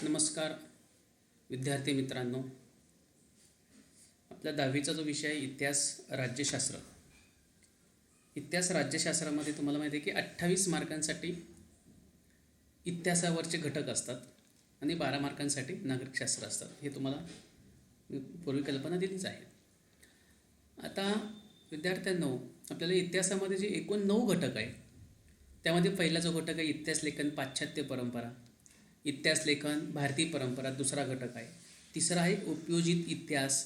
नमस्कार विद्यार्थी मित्रांनो. आपल्या 10वीचा जो विषय आहे इतिहास राज्यशास्त्र. इतिहास राज्यशास्त्रामध्ये तुम्हाला माहिती आहे की 28 मार्कांसाठी इतिहासावरचे घटक असतात आणि 12 मार्कांसाठी नागरिकशास्त्र असतात. हे तुम्हाला पूर्वी कल्पना दिलीच आहे. आता विद्यार्थ्यांनो, आपल्याला इतिहासामध्ये जे एकूण 9 घटक आहे त्यामध्ये पहिला जो घटक आहे इतिहास लेखन पाश्चात्य परंपरा, इतिहास लेखन भारतीय परंपरा दुसरा घटक आहे. तिसरा आहे उपयोजित इतिहास,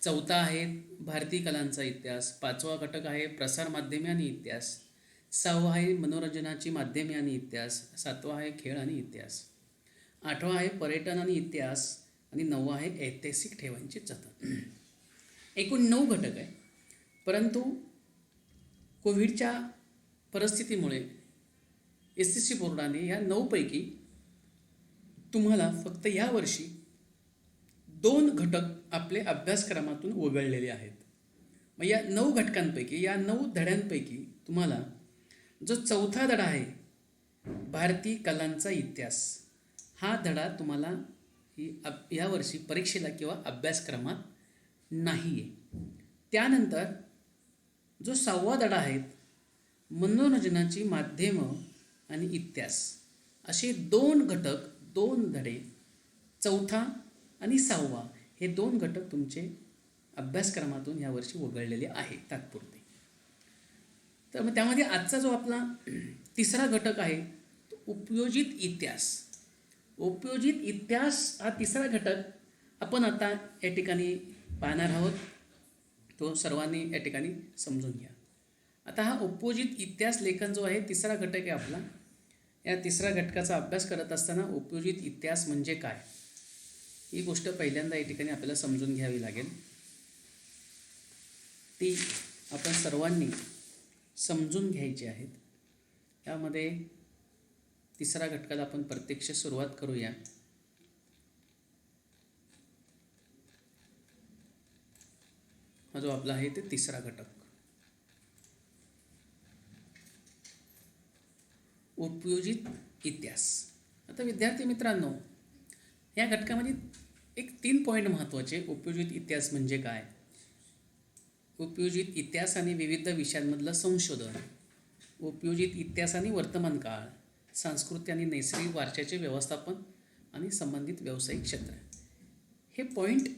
चौथा आहे भारतीय कलांचा इतिहास, पाचवा घटक आहे प्रसार माध्यमे आणि इतिहास, सहावा आहे मनोरंजनाची माध्यमे आणि इतिहास, सातवा आहे खेळ आणि इतिहास, आठवा आहे पर्यटन आणि इतिहास आणि नववा आहे ऐतिहासिक ठेवांचे जतन. एकूण 9 घटक आहे. परंतु कोविडच्या परिस्थितीमुळे SSC बोर्डाने या 9 पैकी तुम्हाला फक्त यावर्षी 2 घटक आपले अभ्यासक्रमातून वगळलेले आहेत. मग या 9 घटकांपैकी, या 9 धड्यांपैकी तुम्हाला जो चौथा धडा आहे भारतीय कलांचा इतिहास, हा धडा तुम्हाला यावर्षी परीक्षेला किंवा अभ्यासक्रमात नाही आहे. त्यानंतर जो 6वा धडा आहे मनोरंजनाची माध्यमं आणि इतिहास, असे 2 घटक, 2 धडे, चौथा आणि 6वा, हे 2 घटक तुमचे अभ्यासक्रमातून यावर्षी वगळलेले आहेत तात्पुरते. तर मग त्यामध्ये आजचा जो आपला तिसरा घटक आहे तो उपयोजित इतिहास. उपयोजित इतिहास हा तिसरा घटक आपण आता या ठिकाणी पाहणार आहोत. तो सर्वांनी या ठिकाणी समजून घ्या. आता हा उपयोजित इतिहास लेखन जो आहे तिसरा घटक आहे आपला. या तिसऱ्या घटकाचा अभ्यास करत असताना उपयोजित इतिहास म्हणजे काय, ही गोष्ट पहिल्यांदा या ठिकाणी आपल्याला समजून घ्यावी लागेल. ती आपण सर्वांनी समजून घ्यायची आहेत. यामध्ये तिसऱ्या घटकाला आपण प्रत्यक्ष सुरुवात करूया. हा जो आपला आहे ते तिसरा घटक उपयोजित इतिहास. आता विद्यार्थी मित्रांनो, या घटकामध्ये एक 3 पॉईंट महत्त्वाचे. उपयोजित इतिहास म्हणजे काय, उपयोजित इतिहास आणि विविध विषयांमधलं संशोधन, उपयोजित इतिहास आणि वर्तमान काळ, संस्कृती आणि नैसर्गिक वारशाचे व्यवस्थापन आणि संबंधित व्यावसायिक क्षेत्र, हे पॉईंट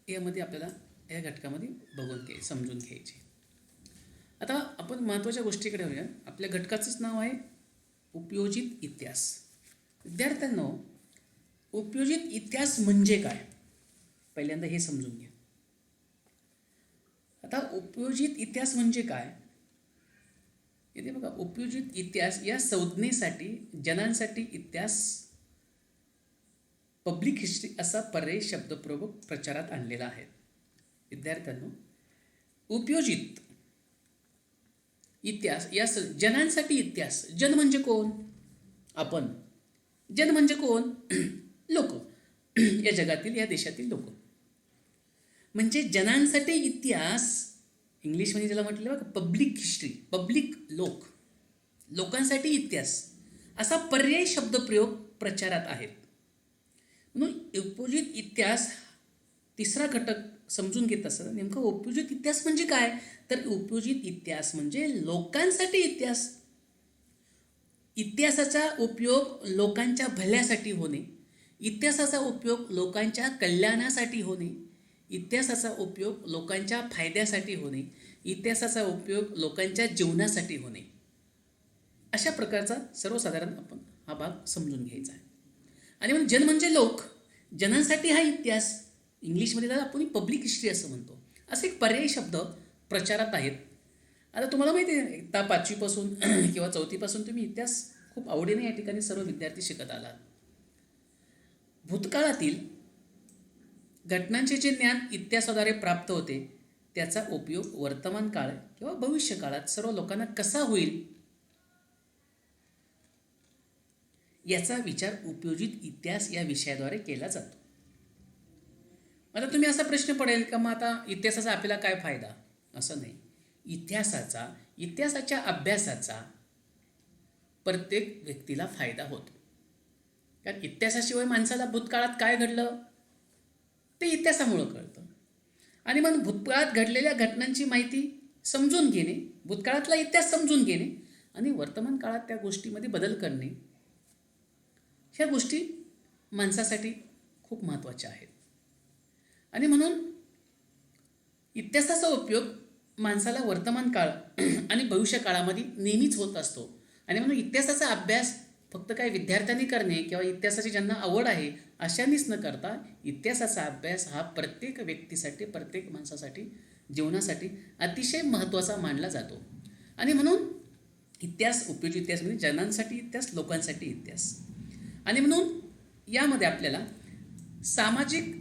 यामध्ये आपल्याला या घटकामध्ये बघून समजून घ्यायचे. आता आपण महत्त्वाच्या गोष्टीकडे येऊया. आपल्या घटकाचंच नाव आहे उपयोजित इतिहास. विद्यार्थ्यांनो, उपयोजित इतिहास म्हणजे काय, पहिल्यांदा हे समजून घ्या. आता उपयोजित इतिहास म्हणजे काय, इथे बघा, उपयोजित इतिहास या संज्ञेसाठी जनांसाठी इतिहास, पब्लिक हिस्ट्री असा पर्यायी शब्दप्रयोग प्रचारात आणलेला आहे. विद्यार्थ्यांनो, उपयोजित इतिहास या जनांसाठी इतिहास. जन म्हणजे कोण, आपण. जन म्हणजे कोण, लोक, या जगातील, या देशातील लोक. म्हणजे जनांसाठी इतिहास, इंग्लिशमध्ये ज्याला म्हटलं बघा पब्लिक हिस्ट्री, पब्लिक लोक, लोकांसाठी इतिहास असा पर्यायी शब्दप्रयोग प्रचारात आहेत. म्हणून उपयोजित इतिहास तिसरा घटक समजून घेत असतं. नेमकं उपयोजित इतिहास म्हणजे काय, तर उपयोजित इतिहास म्हणजे लोकांसाठी इतिहास. इतिहासाचा उपयोग लोकांच्या भल्यासाठी होणे, इतिहासाचा उपयोग लोकांच्या कल्याणासाठी होणे, इतिहासाचा उपयोग लोकांच्या फायद्यासाठी होणे, इतिहासाचा उपयोग लोकांच्या जीवनासाठी होणे, अशा प्रकारचा सर्वसाधारण आपण हा भाग समजून घ्यायचा आहे. आणि मग जन म्हणजे लोक, जनांसाठी हा इतिहास, इंग्लिशमध्ये त्याला आपण पब्लिक हिस्ट्री असं म्हणतो. असे एक पर्यायी शब्द प्रचारात आहेत. आता तुम्हाला माहिती आहे, 5वीपासून किंवा 4थीपासून तुम्ही इतिहास खूप आवडीने या ठिकाणी सर्व विद्यार्थी शिकत आलात. भूतकाळातील घटनांचे जे ज्ञान इतिहासाद्वारे प्राप्त होते त्याचा उपयोग वर्तमान काळ किंवा भविष्य काळात सर्व लोकांना कसा होईल याचा विचार उपयोजित इतिहास या विषयाद्वारे केला जातो. आता तुम्ही असा प्रश्न पडेल का, मग आता इतिहासाचा आपल्याला काय फायदा, असं नाही. इतिहासाच्या अभ्यासाचा प्रत्येक व्यक्तीला फायदा होतो. कारण इतिहासाशिवाय माणसाला भूतकाळात काय घडलं ते इतिहासामुळं कळतं. आणि मग भूतकाळात घडलेल्या घटनांची माहिती समजून घेणे, भूतकाळातला इतिहास समजून घेणे आणि वर्तमान काळात त्या गोष्टीमध्ये बदल करणे, ह्या गोष्टी माणसासाठी खूप महत्त्वाच्या आहेत. आणि म्हणून इतिहासाचा उपयोग माणसाला वर्तमान काळ आणि भविष्य काळामध्ये नेहमीच होत असतो. आणि म्हणून इतिहासाचा अभ्यास फक्त काय विद्यार्थ्यांनी करणे किंवा इतिहासाची ज्यांना आवड आहे अशांनीच न करता इतिहासाचा अभ्यास हा प्रत्येक व्यक्तीसाठी, प्रत्येक माणसासाठी, जीवनासाठी अतिशय महत्त्वाचा मानला जातो. आणि म्हणून इतिहास, उपयोगी इतिहास म्हणजे जनांसाठी इतिहास, लोकांसाठी इतिहास. आणि म्हणून यामध्ये आपल्याला सामाजिक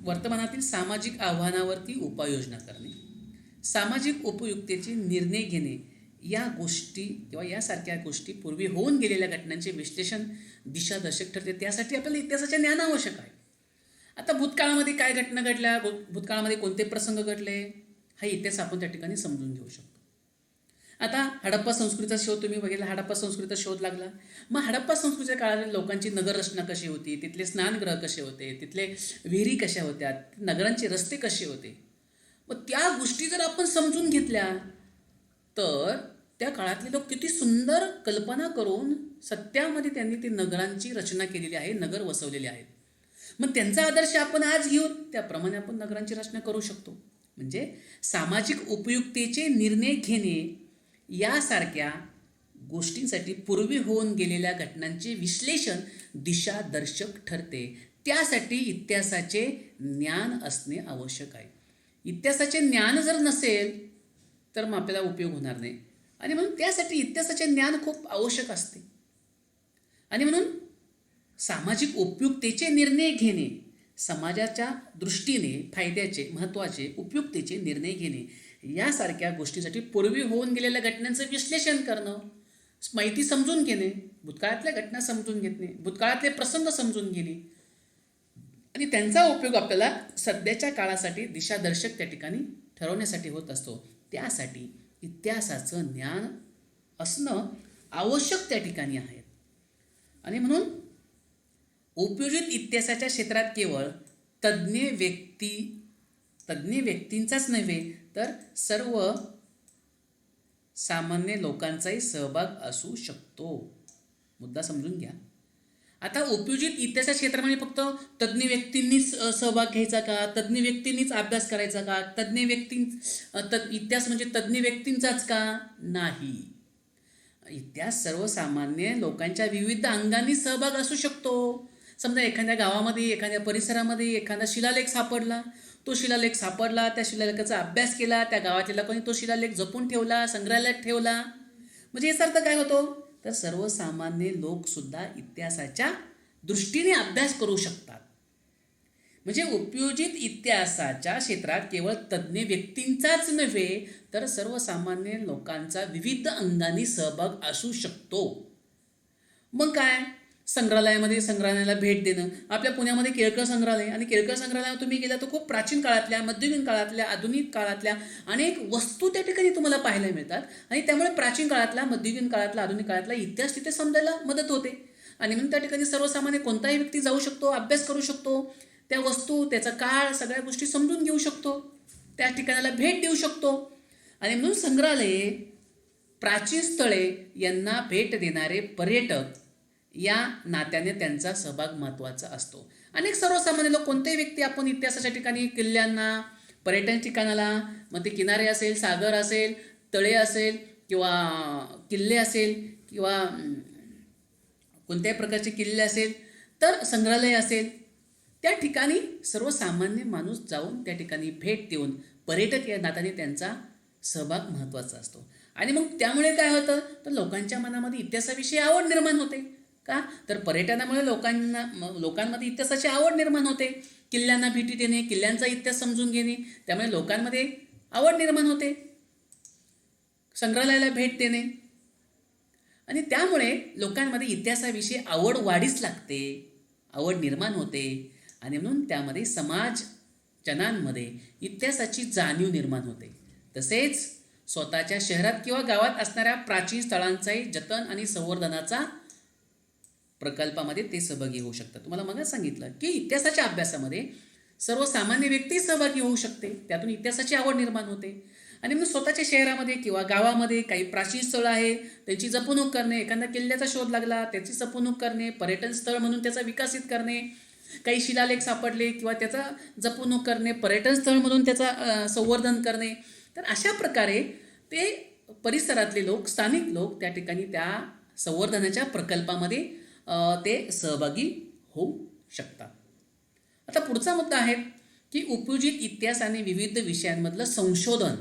वर्तमानातील सामाजिक आव्हानावरती उपाययोजना करणे, सामाजिक उपयुक्तेचे निर्णय घेणे, या गोष्टी किंवा यासारख्या गोष्टी पूर्वी होऊन गेलेल्या घटनांचे विश्लेषण दिशादर्शक ठरते. त्यासाठी आपल्याला इतिहासाचे ज्ञान आवश्यक आहे. आता भूतकाळामध्ये काय घटना घडल्या, भूतकाळामध्ये कोणते प्रसंग घडले, हा इतिहास आपण त्या ठिकाणी समजून घेऊ शकतो. आता हडप्पा संस्कृतीचा शोध तुम्ही बघितला, हडप्पा संस्कृतीचा शोध लागला. मग हडप्पा संस्कृतीच्या काळात लोकांची नगररचना कशी होती, तिथले स्नानगृह कसे होते, तिथले विहिरी कशा होत्या, नगरांचे रस्ते कसे होते, मग त्या गोष्टी जर आपण समजून घेतल्या तर त्या काळातले लोक किती सुंदर कल्पना करून सत्यामध्ये त्यांनी ती नगरांची रचना केलेली आहे, नगर वसवलेले आहेत. मग त्यांचा आदर्श आपण आज घेऊन त्याप्रमाणे आपण नगरांची रचना करू शकतो. म्हणजे सामाजिक उपयुक्तेचे निर्णय घेणे यासारख्या गोष्टींसाठी पूर्वी होऊन गेलेल्या घटनांचे विश्लेषण दिशादर्शक ठरते. त्यासाठी इतिहासाचे ज्ञान असणे आवश्यक आहे. इतिहासाचे ज्ञान जर नसेल तर मग आपल्याला उपयोग होणार नाही. आणि म्हणून त्यासाठी इतिहासाचे ज्ञान खूप आवश्यक असते. आणि म्हणून सामाजिक उपयुक्तेचे निर्णय घेणे, समाजाच्या दृष्टीने फायद्याचे, महत्त्वाचे, उपयुक्तेचे निर्णय घेणे यासारख्या गोष्टीसाठी पूर्वी होऊन गेलेल्या घटनांचं विश्लेषण करणं, माहिती समजून घेणे, भूतकाळातल्या घटना समजून घेणे, भूतकाळातले प्रसंग समजून घेणे आणि त्यांचा उपयोग आपल्याला सध्याच्या काळासाठी दिशादर्शक त्या ठिकाणी ठरवण्यासाठी होत असतो. त्यासाठी इतिहासाचं ज्ञान असणं आवश्यक त्या ठिकाणी आहे. आणि म्हणून उपयोजित इतिहासाच्या क्षेत्रात केवळ तज्ज्ञ व्यक्तींचाच नव्हे तर सर्व सामान्य लोकांचाही सहभाग असू शकतो. मुद्दा समजून घ्या. आता उपयोजित इतिहासाच्या क्षेत्रामध्ये फक्त तज्ज्ञ व्यक्तींनीच सहभाग घ्यायचा का, तज्ज्ञ व्यक्तींनीच अभ्यास करायचा का, इतिहास म्हणजे तज्ज्ञ व्यक्तींचाच का? नाही. इतिहास सर्वसामान्य लोकांच्या विविध अंगांनी सहभाग असू शकतो. समजा एखाद्या गावामध्ये, एखाद्या परिसरामध्ये एखादा शिलालेख सापडला, त्या शिलालेखाचा अभ्यास केला, त्या गावातील लोकांनी तो शिलालेख जपून ठेवला, संग्रहालयात ठेवला. म्हणजे याचा अर्थ काय होतो तर सर्वसामान्य लोकसुद्धा इतिहासाच्या दृष्टीने अभ्यास करू शकतात. म्हणजे उपयोजित इतिहासाच्या क्षेत्रात केवळ तज्ज्ञ व्यक्तींचाच नव्हे तर सर्वसामान्य लोकांचा विविध अंगांनी सहभाग असू शकतो. मग काय, संग्रहालयाला भेट देणं. आपल्या पुण्यामध्ये केळकर संग्रहालय, आणि केळकर संग्रहालयात तुम्ही गेला तर खूप प्राचीन काळातल्या, मध्ययुगीन काळातल्या, आधुनिक काळातल्या अनेक वस्तू त्या ठिकाणी तुम्हाला पाहायला मिळतात. आणि त्यामुळे प्राचीन काळातला, मध्ययुगीन काळातला, आधुनिक काळातला इतिहास तिथे समजायला मदत होते. आणि म्हणून त्या ठिकाणी सर्वसामान्य कोणताही व्यक्ती जाऊ शकतो, अभ्यास करू शकतो, त्या वस्तू, त्याचा काळ, सगळ्या गोष्टी समजून घेऊ शकतो, त्या ठिकाणाला भेट देऊ शकतो. आणि म्हणून संग्रहालये, प्राचीन स्थळे यांना भेट देणारे पर्यटक या नात्याने त्यांचा सहभाग महत्त्वाचा असतो. अनेक सर्वसामान्य लोक, कोणतेही व्यक्ती आपण इतिहासाच्या ठिकाणी, किल्ल्यांना, पर्यटन ठिकाणाला, मग ते किनारे असेल, सागर असेल, तळे असेल किंवा किल्ले असेल किंवा कोणत्याही प्रकारचे किल्ले असेल, तर संग्रहालय असेल, त्या ठिकाणी सर्वसामान्य माणूस जाऊन त्या ठिकाणी भेट देऊन पर्यटक या नात्याने त्यांचा सहभाग महत्त्वाचा असतो. आणि मग त्यामुळे काय होतं तर लोकांच्या मनामध्ये इतिहासाविषयी आवड निर्माण होते. का तर पर्यटनामुळे लोकांमध्ये इतिहासाची आवड निर्माण होते. किल्ल्यांना भेटी देणे, किल्ल्यांचा इतिहास समजून घेणे, त्यामुळे लोकांमध्ये आवड निर्माण होते. संग्रहालयाला भेट देणे, आणि त्यामुळे लोकांमध्ये इतिहासाविषयी आवड वाढीस लागते, आवड निर्माण होते. आणि म्हणून त्यामध्ये जनांमध्ये इतिहासाची जाणीव निर्माण होते. तसेच स्वतःच्या शहरात किंवा गावात असणाऱ्या प्राचीन स्थळांचाही जतन आणि संवर्धनाचा प्रकल्पामध्ये ते सहभागी होऊ शकतात. तुम्हाला मग सांगितलं की इतिहासाच्या अभ्यासामध्ये सर्वसामान्य व्यक्ती सहभागी होऊ शकते, त्यातून इतिहासाची आवड निर्माण होते. आणि मग स्वतःच्या शहरामध्ये किंवा गावामध्ये काही प्राचीन स्थळं आहे त्याची जपणूक करणे, एखाद्या किल्ल्याचा शोध लागला त्याची जपणूक करणे, पर्यटन स्थळ म्हणून त्याचा विकसित करणे, काही शिलालेख सापडले किंवा त्याचा जपणूक करणे, पर्यटन स्थळ म्हणून त्याचा संवर्धन करणे. तर अशा प्रकारे ते परिसरातले लोक, स्थानिक लोक त्या ठिकाणी त्या संवर्धनाच्या प्रकल्पामध्ये ते सहभागी होऊ शकतात. आता पुढचा मुद्दा आहे की उपयोजित इतिहास आणि विविध विषयांमधलं संशोधन.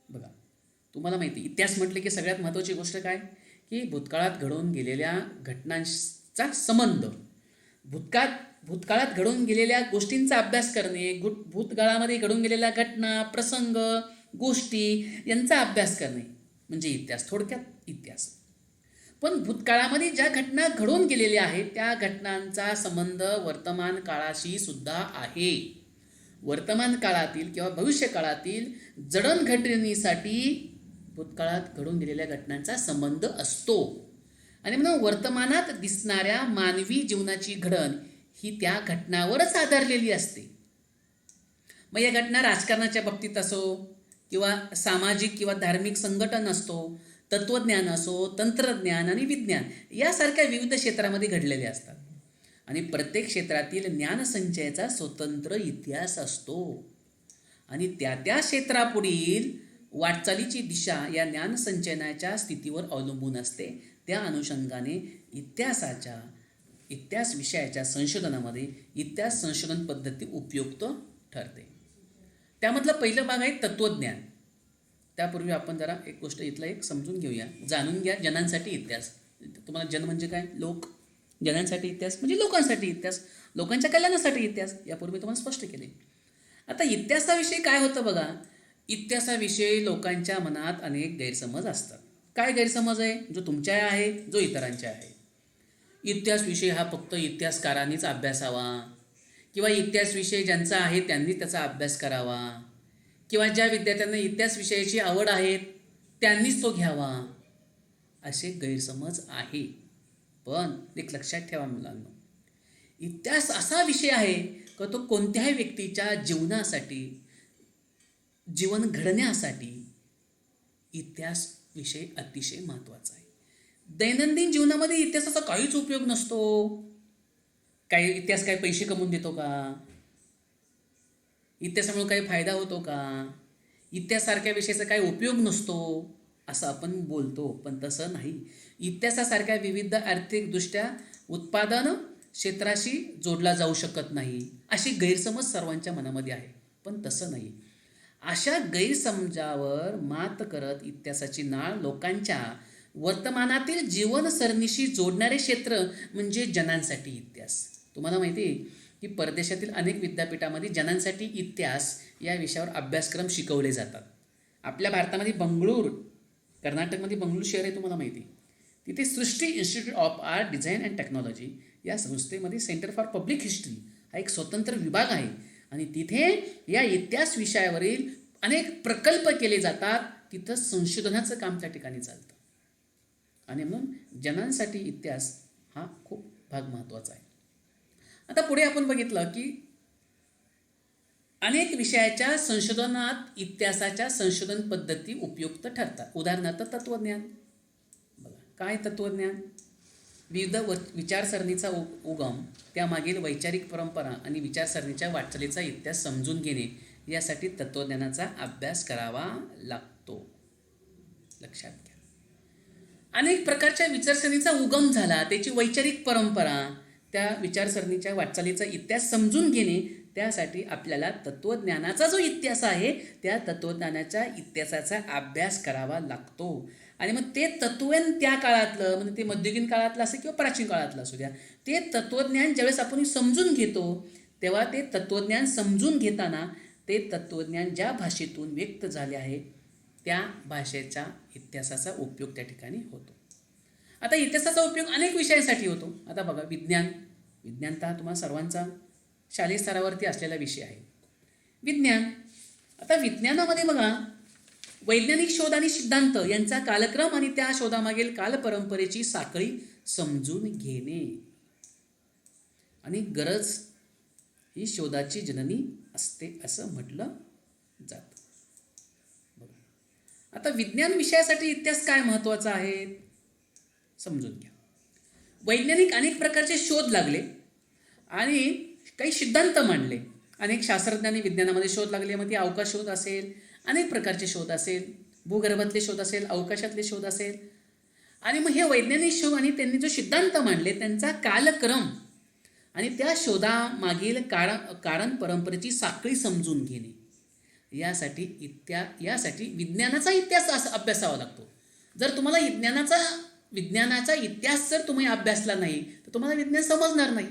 बघा, तुम्हाला माहिती इतिहास म्हटले की सगळ्यात महत्त्वाची गोष्ट काय की भूतकाळात घडून गेलेल्या घटनांचा संबंध, भूतकाळात घडून गेलेल्या गोष्टींचा अभ्यास करणे, भूतकाळामध्ये घडून गेलेल्या घटना, प्रसंग, गोष्टी यांचा अभ्यास करणे म्हणजे इतिहास, थोडक्यात इतिहास. पण भूतकाळामध्ये ज्या घटना घडून गेलेल्या आहेत त्या घटनांचा संबंध वर्तमान काळाशी सुद्धा आहे. वर्तमान काळातील किंवा भविष्य काळातील जडणघडणीसाठी भूतकाळात घडून गेलेल्या घटनांचा संबंध असतो. आणि म्हणून वर्तमानात दिसणाऱ्या मानवी जीवनाची घडण ही त्या घटनावरच आधारलेली असते. मग या घटना राजकारणाच्या बाबतीत असो किंवा सामाजिक किंवा धार्मिक संघटन असतो, तत्त्वज्ञान असो, तंत्रज्ञान आणि विज्ञान यासारख्या विविध क्षेत्रामध्ये घडलेले असतात. आणि प्रत्येक क्षेत्रातील ज्ञानसंचयाचा स्वतंत्र इतिहास असतो. आणि त्या त्या क्षेत्रापुढील वाटचालीची दिशा या ज्ञानसंचयनाच्या स्थितीवर अवलंबून असते. त्या अनुषंगाने इतिहास विषयाच्या संशोधनामध्ये इतिहास संशोधन पद्धती उपयुक्त ठरते. त्यामधलं पहिलं भाग आहे तत्त्वज्ञान. त्यापूर्वी आपण जरा एक गोष्ट इथलं एक समजून घेऊया, जाणून घ्या. जनांसाठी इतिहास, तुम्हाला जन म्हणजे काय, लोक. जनांसाठी इतिहास म्हणजे लोकांसाठी इतिहास, लोकांच्या कल्याणासाठी इतिहास, यापूर्वी तुम्हाला स्पष्ट केले. आता इतिहासाविषयी काय होतं बघा, इतिहासाविषयी लोकांच्या मनात अनेक गैरसमज असतात. काय गैरसमज आहे? जो तुमच्या आहे, जो इतरांच्या आहे. इतिहास विषय हा फक्त इतिहासकारांनीच अभ्यासावा किंवा इतिहास विषय ज्यांचा आहे त्यांनी त्याचा अभ्यास करावा किंवा ज्या विद्यार्थ्यांना इतिहास विषयाची आवड आहे त्यांनीच तो घ्यावा, असे गैरसमज आहे. पण एक लक्षात ठेवा मुलांनो, इतिहास असा विषय आहे की तो कोणत्याही व्यक्तीच्या जीवनासाठी, जीवन घडण्यासाठी इतिहास विषय अतिशय महत्त्वाचा आहे. दैनंदिन जीवनामध्ये इतिहासाचा काहीच उपयोग नसतो. काही इतिहास काही पैसे कमवून देतो का? इतिहासामुळे काही फायदा होतो का? इतिहासासारख्या विषयाचा काही उपयोग नसतो असं आपण बोलतो, पण तसं नाही. इतिहासासारख्या विविध आर्थिकदृष्ट्या उत्पादन क्षेत्राशी जोडला जाऊ शकत नाही अशी गैरसमज सर्वांच्या मनामध्ये आहे, पण तसं नाही. अशा गैरसमजावर मात करत इतिहासाची नाळ लोकांच्या वर्तमानातील जीवनसरणीशी जोडणारे क्षेत्र म्हणजे जनांसाठी इतिहास. तुम्हाला माहिती आहे की परदेशातील अनेक विद्यापीठामध्ये जनांसाठी इतिहास या विषयावर अभ्यासक्रम शिकवले जातात. आपल्या भारतामध्ये बंगळूर, कर्नाटकमध्ये बंगळूर शहर आहे, तुम्हाला माहिती. तिथे Srishti institute of art, design and technology या संस्थेमध्ये सेंटर फॉर पब्लिक हिस्ट्री हा एक स्वतंत्र विभाग आहे. आणि तिथे या इतिहास विषयावरील अनेक प्रकल्प केले जातात. तिथं संशोधनाचं काम त्या ठिकाणी चालतं. आणि म्हणून जनांसाठी इतिहास हा खूप भाग महत्त्वाचा आहे. आता पुढे आपण बघितलं की अनेक विषयाच्या संशोधनात इतिहासाच्या संशोधन पद्धती उपयुक्त ठरतात. उदाहरणार्थ तत्त्वज्ञान. बघा, काय तत्त्वज्ञान? विविध विचारसरणीचा उगम, त्यामागील वैचारिक परंपरा आणि विचारसरणीच्या वाटचालीचा इतिहास समजून घेणे यासाठी तत्त्वज्ञानाचा अभ्यास करावा लागतो. लक्षात घ्या. अनेक प्रकारच्या विचारसरणीचा उगम झाला, त्याची वैचारिक परंपरा, त्या विचारसरणीच्या वाटचालीचा इतिहास समजून घेणे त्यासाठी आपल्याला तत्त्वज्ञानाचा जो इतिहास आहे त्या तत्त्वज्ञानाच्या इतिहासाचा अभ्यास करावा लागतो. आणि मग ते तत्त्वज्ञान त्या काळातलं, म्हणजे ते मध्ययुगीन काळातलं असं किंवा प्राचीन काळातलं असू द्या, ते तत्त्वज्ञान ज्यावेळेस आपण समजून घेतो तेव्हा ते तत्त्वज्ञान समजून घेताना ते तत्त्वज्ञान ज्या भाषेतून व्यक्त झाले आहे त्या भाषेच्या इतिहासाचा उपयोग त्या ठिकाणी होतो. आता इतिहासाचा उपयोग अनेक विषयांसाठी होतो. आता बघा, विज्ञान तर तुम्हाला सर्वांचा शालेय स्तरावरती असलेला विषय आहे. विज्ञान, आता विज्ञानामध्ये बघा, वैज्ञानिक शोध आणि सिद्धांत यांचा कालक्रम आणि त्या शोधामागील कालपरंपरेची साखळी समजून घेणे. आणि गरज ही शोधाची जननी असते असं म्हटलं जातं. आता विज्ञान विषयासाठी इतिहास काय महत्त्वाचा आहे समजून घ्या. वैज्ञानिक अनेक प्रकारचे शोध लागले आणि काही सिद्धांत मांडले. अनेक शास्त्रज्ञांनी विज्ञानामध्ये शोध लागले. मग ती अवकाश शोध असेल, अनेक प्रकारचे शोध असेल, भूगर्भातले शोध असेल, अवकाशातले शोध असेल. आणि मग हे वैज्ञानिक शोध आणि त्यांनी जो सिद्धांत मांडले त्यांचा कालक्रम आणि त्या शोधामागील कारण परंपरेची साखळी समजून घेणे यासाठी विज्ञानाचा इतिहास अभ्यासावा लागतो. जर तुम्हाला विज्ञानाचा इतिहास जर तुम्ही अभ्यासला नाही तर तुम्हाला विज्ञान समजणार नाही.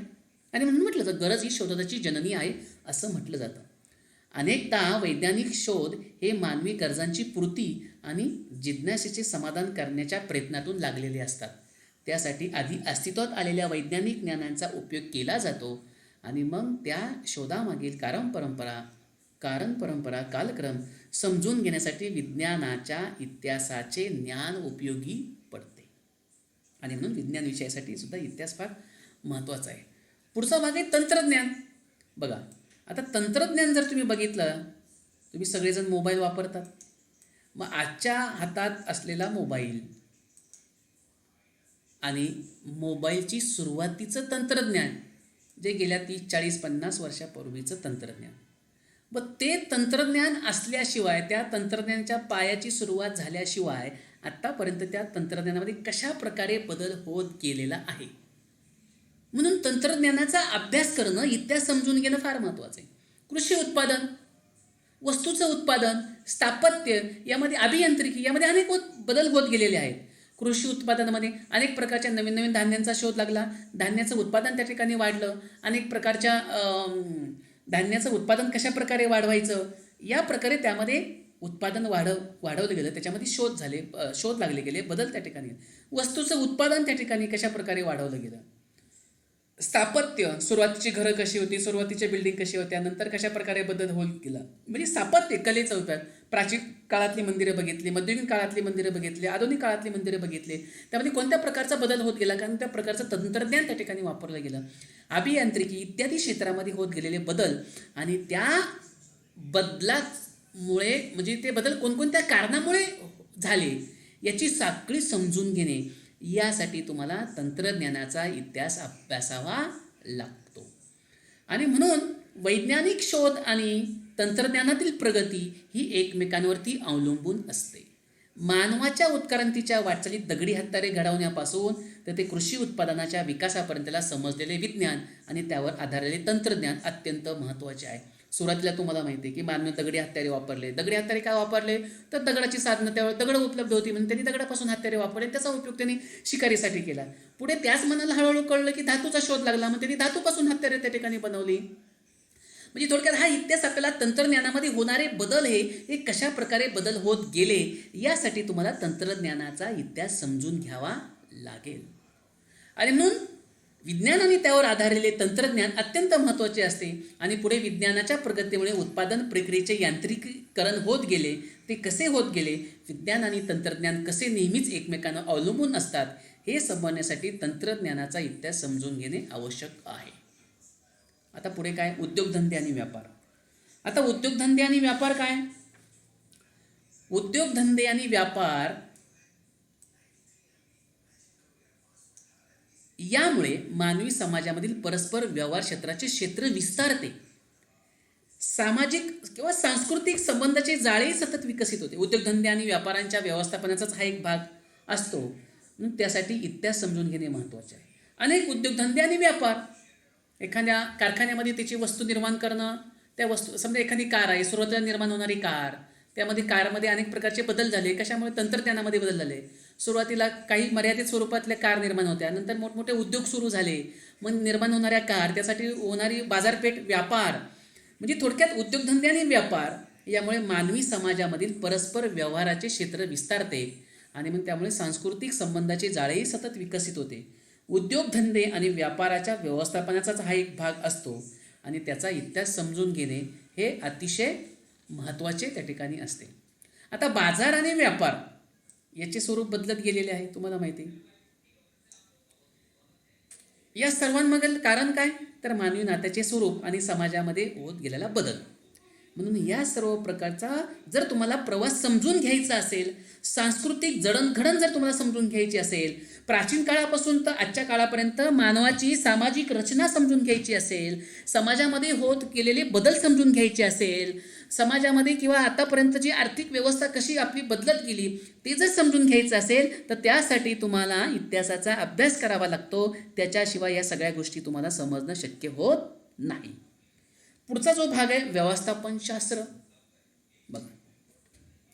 आणि म्हणून म्हटलं तर गरज ही शोधाची जननी आहे असं म्हटलं जातं. अनेकदा वैज्ञानिक शोध हे मानवी गरजांची पूर्ती आणि जिज्ञासेचे समाधान करण्याच्या प्रयत्नातून लागलेले असतात. त्यासाठी आधी अस्तित्वात आलेल्या वैज्ञानिक ज्ञानांचा उपयोग केला जातो आणि मग त्या शोधामागील कारण परंपरा कालक्रम समजून घेण्यासाठी विज्ञानाच्या इतिहासाचे ज्ञान उपयोगी पडते. आणि म्हणून विज्ञान विषयासाठी सुद्धा इतिहास फार महत्त्वाचा आहे. पुढचा भाग आहे तंत्रज्ञान. बघा, आता तंत्रज्ञान जर तुम्ही बघितलं, तुम्ही सगळेजण मोबाईल वापरतात. मग आजच्या हातात असलेला मोबाईल आणि मोबाईलची सुरुवातीचं तंत्रज्ञान जे गेल्या 30-40-50 वर्षापूर्वीचं तंत्रज्ञान, मग ते तंत्रज्ञान असल्याशिवाय त्या तंत्रज्ञानाच्या पायाची सुरुवात झाल्याशिवाय आत्तापर्यंत त्या तंत्रज्ञानामध्ये कशा प्रकारे बदल होत गेलेला आहे. म्हणून तंत्रज्ञानाचा अभ्यास करणं, इतिहास समजून घेणं फार महत्त्वाचं आहे. कृषी उत्पादन, वस्तूचं उत्पादन, स्थापत्य यामध्ये, अभियांत्रिकी यामध्ये अनेक बदल होत गेलेले आहेत. कृषी उत्पादनामध्ये अनेक प्रकारच्या नवीन नवीन धान्यांचा शोध लागला. धान्याचं उत्पादन त्या ठिकाणी वाढलं. अनेक प्रकारच्या धान्याचं उत्पादन कशा प्रकारे वाढवायचं या प्रकारे त्यामध्ये उत्पादन वाढवलं गेलं. त्याच्यामध्ये शोध लागले गेले, बदल त्या ठिकाणी. वस्तूचं उत्पादन त्या ठिकाणी कशा प्रकारे वाढवलं गेलं. स्थापत्य, सुरुवातीची घरं कशी होती, सुरुवातीच्या बिल्डिंग कशी होत्या, नंतर कशा प्रकारे बदल होत गेला. म्हणजे स्थापत्य कलेचा उपयोग. प्राचीन काळातली मंदिरं बघितली, मध्ययुगीन काळातली मंदिरं बघितली, आधुनिक काळातली मंदिरं बघितली. त्यामध्ये कोणत्या प्रकारचा बदल होत गेला, कारण त्या प्रकारचं तंत्रज्ञान त्या ठिकाणी वापरलं गेलं. अभियांत्रिकी इत्यादी क्षेत्रामध्ये होत गेलेले बदल आणि त्या बदलामुळे म्हणजे ते बदल कोणकोणत्या कारणामुळे झाले याची साखळी समजून घेणे यासाठी तुम्हाला तंत्रज्ञानाचा इतिहास अभ्यासावा लागतो. आणि म्हणून वैज्ञानिक शोध आणि तंत्रज्ञानातील प्रगती ही एकमेकांवरती अवलंबून असते. मानवाच्या उत्क्रांतीच्या वाटचालीत दगडी हत्यारे घडवण्यापासून तर ते कृषी उत्पादनाच्या विकासापर्यंतला समजलेले विज्ञान आणि त्यावर आधारलेले तंत्रज्ञान अत्यंत महत्त्वाचे आहे. सुरुवातीला तुम्हाला माहिती आहे की मानवी दगडी हत्यारे वापरले. दगडी हत्यारे काय वापरले तर दगडाची साधनं, त्यावेळी दगड उपलब्ध होती म्हणून त्यांनी दगडापासून हत्यारे वापरले. त्याचा उपयोग त्यांनी शिकारीसाठी केला. पुढे त्याच मनाला हळूहळू कळलं की धातूचा शोध लागला, मग त्यांनी धातूपासून हत्यारे त्या ठिकाणी बनवली. म्हणजे थोडक्यात हा इतिहास आपल्याला तंत्रज्ञानामध्ये होणारे बदल हे कशा प्रकारे बदल होत गेले यासाठी तुम्हाला तंत्रज्ञानाचा इतिहास समजून घ्यावा लागेल. आणि म्हणून विज्ञान आणि त्यावर आधारलेले तंत्रज्ञान अत्यंत महत्त्वाचे असते. आणि पुढे विज्ञानाच्या प्रगतीमुळे उत्पादन प्रक्रियेचे यांत्रिकीकरण होत गेले. ते कसे होत गेले, विज्ञान आणि तंत्रज्ञान कसे नेहमीच एकमेकांवर अवलंबून असतात हे समजण्यासाठी तंत्रज्ञानाचा इतिहास समजून घेणे आवश्यक आहे. आता पुढे काय, उद्योगधंदे आणि व्यापार. आता उद्योगधंदे आणि व्यापार काय, उद्योगधंदे आणि व्यापार यामुळे मानवी समाजामधील परस्पर व्यवहार क्षेत्र विस्तारते. सामाजिक किंवा सांस्कृतिक संबंधाचे जाळेही सतत विकसित होते. उद्योगधंदे आणि व्यापारांच्या व्यवस्थापनाचाच हा एक भाग असतो. म्हणून त्यासाठी इतिहास समजून घेणे महत्त्वाचे आहे. अनेक उद्योगधंदे आणि व्यापार, एखाद्या कारखान्यामध्ये त्याची वस्तू निर्माण करणं, त्या वस्तू समजा एखादी कार आहे, सुरुवातीला निर्माण होणारी कार, त्यामध्ये कारमध्ये अनेक प्रकारचे बदल झाले. कशामुळे, तंत्रज्ञानामध्ये बदल झाले. सुरुवातीला काही मर्यादित स्वरूपातल्या कार निर्माण होत्या, नंतर मोठमोठे उद्योग सुरू झाले. मग निर्माण होणाऱ्या कार, त्यासाठी होणारी बाजारपेठ, व्यापार, म्हणजे थोडक्यात उद्योगधंदे आणि व्यापार यामुळे मानवी समाजामधील परस्पर व्यवहाराचे क्षेत्र विस्तारते आणि मग त्यामुळे सांस्कृतिक संबंधाचे जाळेही सतत विकसित होते. उद्योगधंदे आणि व्यापाराच्या व्यवस्थापनाचाच हा एक भाग असतो आणि त्याचा इतिहास समजून घेणे हे अतिशय महत्त्वाचे त्या ठिकाणी असते. आता बाजार आणि व्यापार याचे स्वरूप बदलत गेलेले आहे, तुम्हाला माहिती आहे. या सर्वांमागील कारण काय? तर मानवी नात्याचे स्वरूप आणि समाजामध्ये होत गेलेला बदल. म्हणून या सर्व प्रकारचा जर तुम्हाला प्रवास समजून घ्यायचा असेल, सांस्कृतिक जडणघडण जर तुम्हाला समजून घ्यायची असेल, प्राचीन काळापासून तर आजच्या काळापर्यंत मानवाची सामाजिक रचना समजून घ्यायची असेल, समाजामध्ये होत गेलेले बदल समजून घ्यायचे असेल, समाजामध्ये किंवा आतापर्यंतची आर्थिक व्यवस्था कशी आपली बदलत गेली ते जर समजून घ्यायचं असेल, तर त्यासाठी तुम्हाला इतिहासाचा अभ्यास करावा लागतो. त्याच्याशिवाय या सगळ्या गोष्टी तुम्हाला समजणं शक्य होत नाही. पुढचा जो भाग आहे व्यवस्थापनशास्त्र. बघा,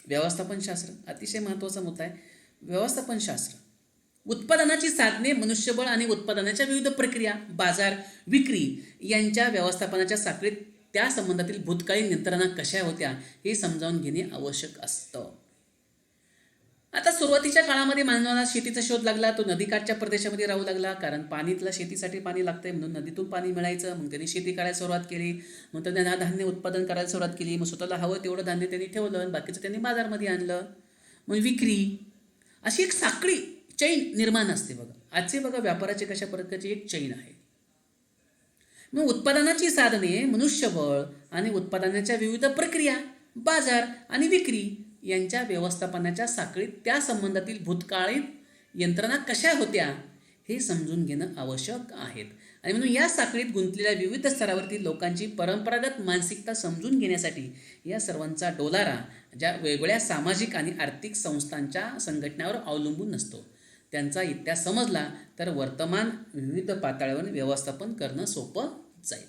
व्यवस्थापनशास्त्र अतिशय महत्त्वाचा मुद्दा आहे. व्यवस्थापनशास्त्र उत्पादनाची साधने, मनुष्यबळ आणि उत्पादनाच्या विविध प्रक्रिया, बाजार, विक्री यांच्या व्यवस्थापनाच्या साखळीत त्या संबंधातील भूतकाळी यंत्रणा कशा होत्या हे समजावून घेणे आवश्यक असतं. आता सुरुवातीच्या काळामध्ये मानवाला शेतीचा शोध लागला. तो नदीकाठच्या प्रदेशामध्ये राहू लागला, कारण पाणीतला शेतीसाठी पाणी लागतंय म्हणून नदीतून पाणी मिळायचं. मग त्यांनी शेती करायला सुरुवात केली. मग त्यांनी धान्य उत्पादन करायला सुरुवात केली. मग स्वतःला हवं तेवढं धान्य त्यांनी ठेवलं आणि बाकीचं त्यांनी बाजारमध्ये आणलं. मग विक्री, अशी एक साखळी चैन निर्माण असते. बघा, आजचे बघा व्यापाराची कशा प्रकारची एक चैन आहे. मग उत्पादनाची साधने, मनुष्यबळ आणि उत्पादनाच्या विविध प्रक्रिया, बाजार आणि विक्री यांच्या व्यवस्थापनाच्या साखळीत त्या संबंधातील भूतकाळीन यंत्रणा कशा होत्या हे समजून घेणं आवश्यक आहेत. आणि म्हणून या साखळीत गुंतलेल्या विविध स्तरावरती लोकांची परंपरागत मानसिकता समजून घेण्यासाठी या सर्वांचा डोलारा ज्या वेगवेगळ्या सामाजिक आणि आर्थिक संस्थांच्या संघटनावर अवलंबून नसतो. त्यांचा इतिहास समजला तर वर्तमान विविध पातळ्यावर व्यवस्थापन करणं सोपं जाईल.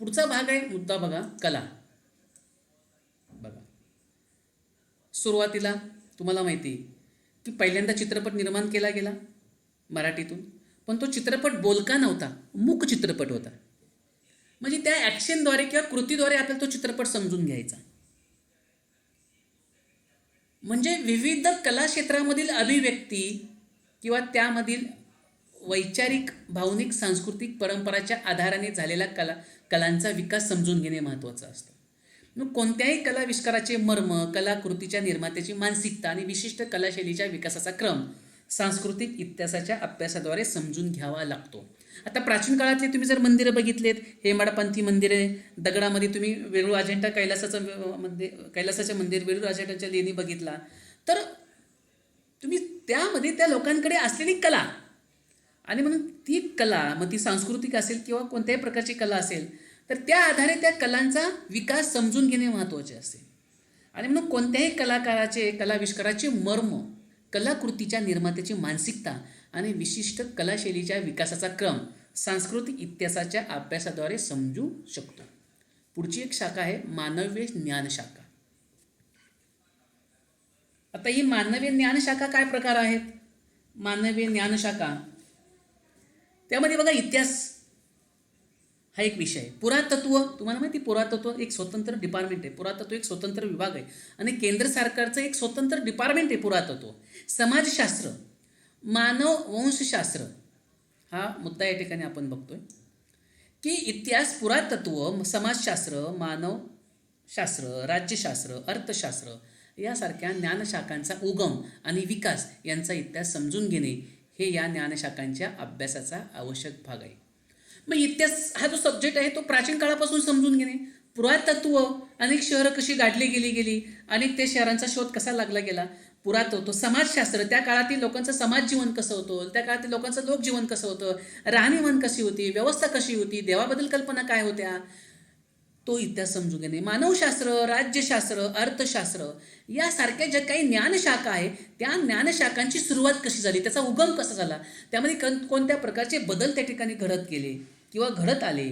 पुढचा भाग आहे मुद्दा बघा, कला. बघा, सुरुवातीला तुम्हाला माहिती आहे की पहिल्यांदा चित्रपट निर्माण केला गेला मराठीतून, पण तो चित्रपट बोलका नव्हता, मूक चित्रपट होता. म्हणजे त्या ॲक्शनद्वारे किंवा कृतीद्वारे आपल्याला तो चित्रपट समजून घ्यायचा. म्हणजे विविध कला क्षेत्रामधील अभिव्यक्ती किंवा त्यामधील वैचारिक, भावनिक, सांस्कृतिक परंपराच्या आधाराने झालेला कलांचा विकास समजून घेणे महत्त्वाचं असतं. मग कोणत्याही कलाविष्काराचे मर्म, कलाकृतीच्या निर्मात्याची मानसिकता आणि विशिष्ट कलाशैलीच्या विकासाचा क्रम सांस्कृतिक इतिहासाच्या अभ्यासाद्वारे समजून घ्यावा लागतो. आता प्राचीन काळातले तुम्ही जर मंदिरं बघितलेत, हेमाडपंथी मंदिरे, दगडामध्ये तुम्ही वेरूळ अजिंठा कैलासाचं मंदिर, वेरूळ अजिंठाच्या लेणी बघितला, तर तुम्ही त्यामध्ये त्या लोकांकडे असलेली कला आणि म्हणून ती कला, मग ती सांस्कृतिक असेल किंवा कोणत्याही प्रकारची कला असेल, तर त्या आधारे त्या कलांचा विकास समजून घेणे महत्त्वाचे असते. आणि म्हणून कोणत्याही कलाकाराचे, कलाविष्काराचे मर्म, कलाकृतीच्या निर्मात्याची मानसिकता आणि विशिष्ट कलाशैलीच्या विकासाचा क्रम सांस्कृतिक इतिहासाच्या अभ्यासाद्वारे समजू शकतो. पुढची एक शाखा आहे मानवीय ज्ञानशाखा. आता ही मानवीय ज्ञानशाखा काय प्रकार आहेत? मानवीय ज्ञानशाखा, त्यामध्ये बघा इतिहास हा एक विषय आहे. पुरातत्व, तुम्हाला माहिती पुरातत्व एक स्वतंत्र डिपार्टमेंट आहे. पुरातत्व एक स्वतंत्र विभाग आहे आणि केंद्र सरकारचं एक स्वतंत्र डिपार्टमेंट आहे पुरातत्व. समाजशास्त्र, मानव वंशशास्त्र हा मुद्दा या ठिकाणी आपण बघतोय की इतिहास, पुरातत्व, समाजशास्त्र, मानवशास्त्र, राज्यशास्त्र, अर्थशास्त्र यासारख्या ज्ञानशाखांचा उगम आणि विकास यांचा इतिहास समजून घेणे हे या ज्ञानशाखांच्या अभ्यासाचा आवश्यक भाग आहे. मग इतिहास हा जो सब्जेक्ट आहे तो प्राचीन काळापासून समजून घेणे, पुरातत्व, अनेक शहरं कशी गाडली गेली, अनेक त्या शहरांचा शोध कसा लागला गेला, पुरातत्व, समाजशास्त्र, त्या काळातील लोकांचं समाज जीवन कसं होतं, त्या काळातील लोकांचं लोकजीवन कसं होतं, राहणीमान कशी होती, व्यवस्था कशी होती, देवाबद्दल कल्पना काय होत्या, तो इतिहास समजून घेणे. मानवशास्त्र, राज्यशास्त्र, अर्थशास्त्र यासारख्या ज्या काही ज्ञानशाखा आहे त्या ज्ञानशाखांची सुरुवात कशी झाली, त्याचा उगम कसा झाला, त्यामध्ये कोणत्या प्रकारचे बदल त्या ठिकाणी घडत गेले किंवा घडत आले,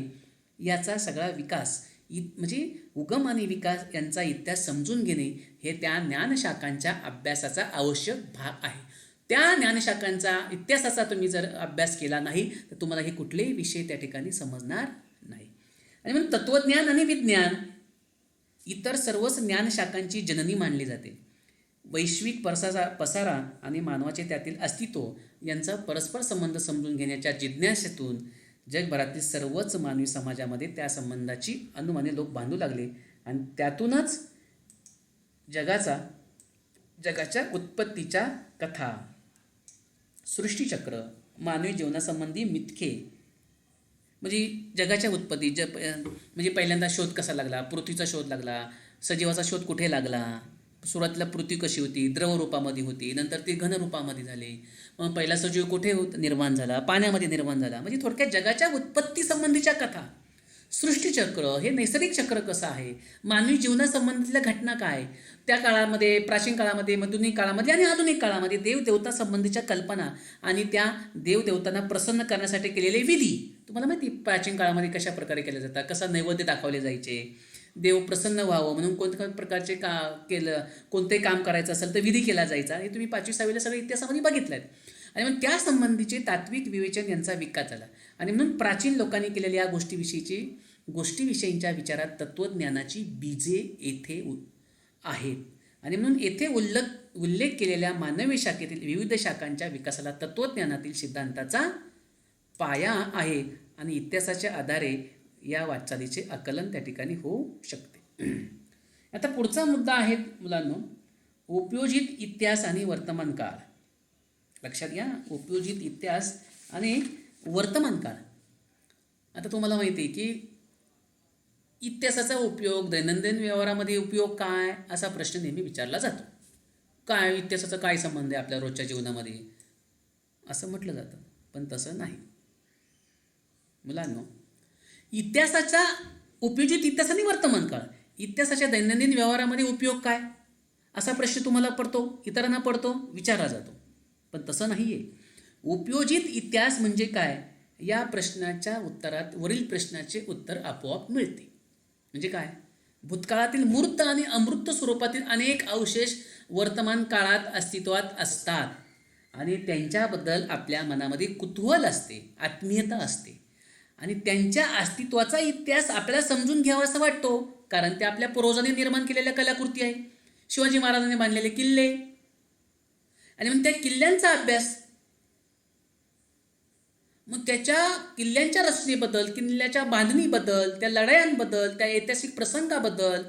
याचा सगळा विकास म्हणजे उगम आणि विकास यांचा इतिहास समजून घेणे हे त्या ज्ञानशाखांच्या अभ्यासाचा आवश्यक भाग आहे. त्या ज्ञानशाखांचा, इतिहासाचा तुम्ही जर अभ्यास केला नाही तर तुम्हाला हे कुठलेही विषय त्या ठिकाणी समजणार नाही. आणि म्हणून तत्त्वज्ञान आणि विज्ञान इतर सर्वच ज्ञानशाखांची जननी मानली जाते. वैश्विक पसारा आणि मानवाचे त्यातील अस्तित्व यांचा परस्पर संबंध समजून घेण्याच्या जिज्ञासेतून जगभरातील सर्वच मानवी समाजामध्ये त्या संबंधाची अनुमाने लोक बांधू लागले आणि त्यातूनच जगाच्या उत्पत्तीच्या कथा, सृष्टीचक्र, मानवी जीवनासंबंधी मिथके, म्हणजे जगाच्या उत्पत्ती म्हणजे पहिल्यांदा शोध कसा लागला, पृथ्वीचा शोध लागला, सजीवाचा शोध कुठे लागला, सुरुवातीला पृथ्वी कशी होती, द्रव रूपामध्ये होती, नंतर ती घन रूपामध्ये झाली, मग पहिला सजीव कुठे निर्माण झाला, पाण्यामध्ये निर्माण झाला. म्हणजे थोडक्यात जगाच्या उत्पत्ती संबंधीच्या कथा. सृष्टीचक्र हे नैसर्गिक चक्र कसं आहे, मानवी जीवनासंबंधीतल्या घटना काय, त्या काळामध्ये, प्राचीन काळामध्ये, मधुनिक काळामध्ये आणि आधुनिक काळामध्ये देवदेवता संबंधीच्या कल्पना आणि त्या देवदेवतांना प्रसन्न करण्यासाठी केलेले विधी. तुम्हाला माहिती प्राचीन काळामध्ये कशा प्रकारे केले जातात, कसा नैवेद्य दाखवले जायचे, देव प्रसन्न व्हावं म्हणून कोणत्या प्रकारचे कोणते काम करायचं असेल तर विधी केला जायचा. हे तुम्ही 5वी-6वीला सगळ्या इतिहासामध्ये बघितलं आहे. आणि मग त्या संबंधीचे तात्विक विवेचन यांचा विकास झाला. आणि म्हणून प्राचीन लोकांनी केलेल्या या गोष्टीविषयींच्या विचारात तत्त्वज्ञानाची बीजे येथे आहेत. आणि म्हणून येथे उल्लेख केलेल्या मानवी शाखेतील विविध शाखांच्या विकासाला तत्त्वज्ञानातील सिद्धांताचा पाया आहे. आणि इतिहासाच्या आधारे या वाटचालीचे आकलन त्या ठिकाणी होऊ शकते. आता पुढचा मुद्दा आहे मुलांनो, उपयोजित इतिहास आणि वर्तमान काळ. लक्षात घ्या, उपयोजित इतिहास आणि वर्तमान काळ. आता तुम्हाला माहिती आहे की इतिहासाचा उपयोग दैनंदिन व्यवहारामध्ये उपयोग काय, असा प्रश्न नेहमी विचारला जातो. काय इतिहासाचा काय संबंध आहे आपल्या रोजच्या जीवनामध्ये, असं म्हटलं जातं. पण तसं नाही मुलांनो. इतिहासाचा उपयोजित इतिहास आणि वर्तमान काळ, इतिहासाच्या दैनंदिन व्यवहारामध्ये उपयोग काय, असा प्रश्न तुम्हाला पडतो, इतरांना पडतो, विचारला जातो. पण तसं नाही आहे. उपयोजित इतिहास म्हणजे काय, या प्रश्नाच्या उत्तरात वरील प्रश्नाचे उत्तर आपोआप मिळते. म्हणजे काय, भूतकाळातील मूर्त आणि अमूर्त स्वरूपातील अनेक अवशेष वर्तमान काळात अस्तित्वात असतात आणि त्यांच्याबद्दल आपल्या मनामध्ये कुतूहल असते, आत्मीयता असते आणि त्यांच्या अस्तित्वाचा इतिहास आपल्याला समजून घ्यावासा वाटतो, कारण ते आपल्या पूर्वजांनी निर्माण केलेल्या कलाकृती आहे. शिवाजी महाराजांनी बांधलेले किल्ले आणि मग त्या किल्ल्यांचा अभ्यास, मग त्याच्या किल्ल्यांच्या रचनेबद्दल, किल्ल्याच्या बांधणीबद्दल, त्या लढायांबद्दल, त्या ऐतिहासिक प्रसंगाबद्दल